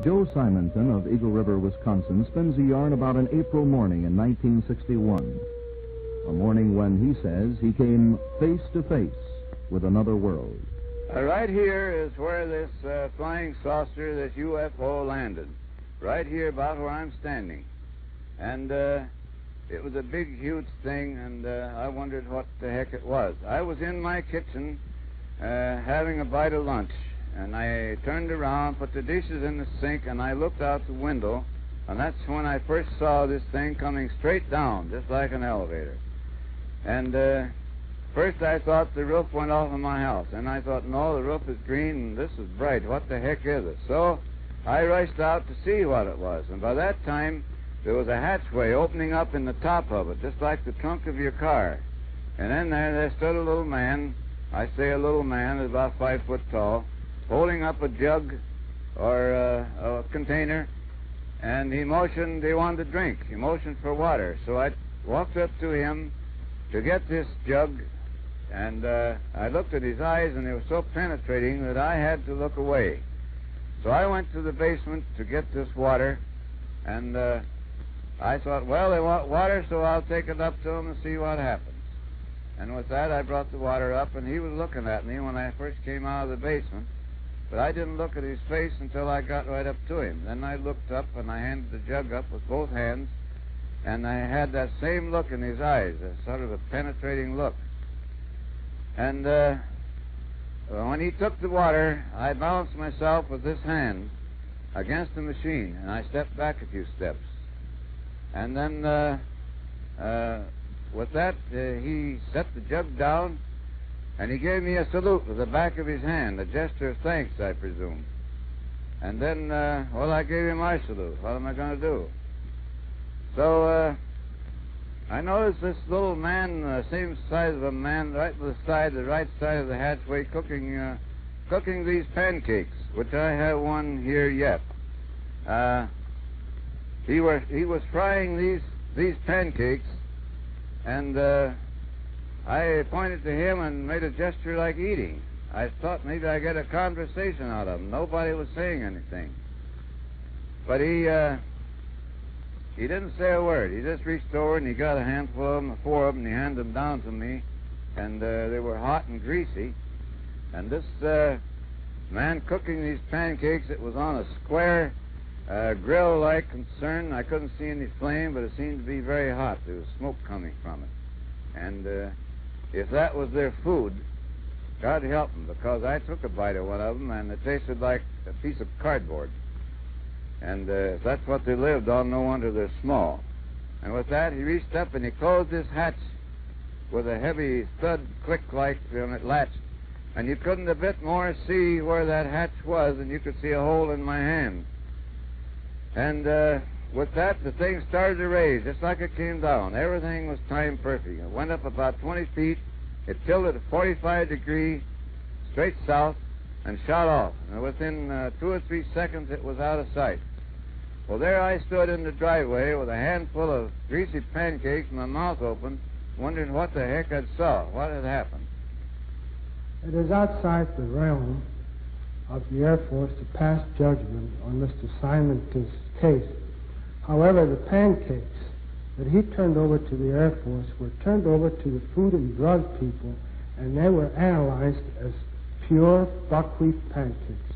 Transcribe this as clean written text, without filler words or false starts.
Joe Simonton of Eagle River, Wisconsin, spins a yarn about an April morning in 1961. A morning when, he says, he came face to face with another world. Right here is where this flying saucer, this UFO, landed. Right here about where I'm standing. And it was a big, huge thing, and I wondered what the heck it was. I was in my kitchen having a bite of lunch, and I turned around, put the dishes in the sink, and I looked out the window, and that's when I first saw this thing coming straight down, just like an elevator. And first I thought the roof went off of my house, and I thought, no, the roof is green, and this is bright. What the heck is it? So I rushed out to see what it was, and by that time there was a hatchway opening up in the top of it, just like the trunk of your car. And in there stood a little man. I say a little man, about 5 foot tall, holding up a jug or a container, and he motioned he wanted to drink. He motioned for water. So I walked up to him to get this jug, and I looked at his eyes, and they were so penetrating that I had to look away. So I went to the basement to get this water, and I thought, well, they want water, so I'll take it up to them and see what happens. And with that, I brought the water up, and he was looking at me when I first came out of the basement. But I didn't look at his face until I got right up to him. Then I looked up, and I handed the jug up with both hands, and I had that same look in his eyes, a sort of a penetrating look. And when he took the water, I balanced myself with this hand against the machine, and I stepped back a few steps. And then with that, he set the jug down, and he gave me a salute with the back of his hand, a gesture of thanks, I presume. And then, well, I gave him my salute. What am I going to do? So I noticed this little man, same size of a man, right to the right side of the hatchway, cooking these pancakes, which I have one here yet. He was frying these pancakes, and I pointed to him and made a gesture like eating. I thought maybe I'd get a conversation out of him. Nobody was saying anything. But he didn't say a word. He just reached over and he got a handful of them, 4 of them, and he handed them down to me. And they were hot and greasy. And this man cooking these pancakes, it was on a square grill-like concern. I couldn't see any flame, but it seemed to be very hot. There was smoke coming from it. And if that was their food, God help them, because I took a bite of one of them, and it tasted like a piece of cardboard. And if that's what they lived on, no wonder they're small. And with that, he reached up and he closed this hatch with a heavy thud click like when it latched. And you couldn't a bit more see where that hatch was than you could see a hole in my hand. And with that, the thing started to raise just like it came down. Everything was time perfect. It went up about 20 feet. It tilted at 45 degrees straight south and shot off. And within 2 or 3 seconds, it was out of sight. Well, there I stood in the driveway with a handful of greasy pancakes and my mouth open, wondering what the heck I saw, what had happened. It is outside the realm of the Air Force to pass judgment on Mr. Simonton's case. However, the pancakes that he turned over to the Air Force were turned over to the Food and Drug people, and they were analyzed as pure buckwheat pancakes.